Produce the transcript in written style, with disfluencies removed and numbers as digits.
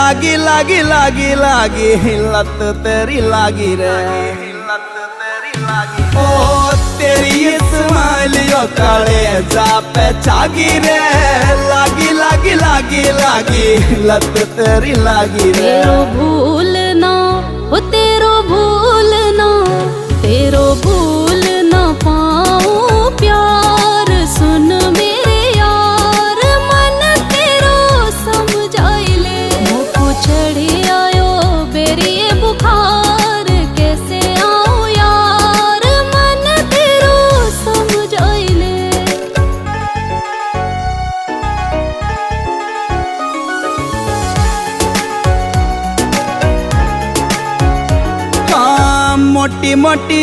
लागी लागी लागी लागी लत तेरी लागी रे, लत तेरी लागी। ओ तेरी स्माइलियो काले जा पे छागी रे, लागी लागी लागी लागी लत तेरी लागी रे। तेरो भूलना हो तेरो भूलना, तेरो भूल ना पाऊं प्यार। सुन मेरे यार मन तेरो समझाई ले, मुझको चढ़ी आयो बेरी बुखार। कैसे आऊं यार मन तेरो समझाई ले। हाँ मोटी मोटी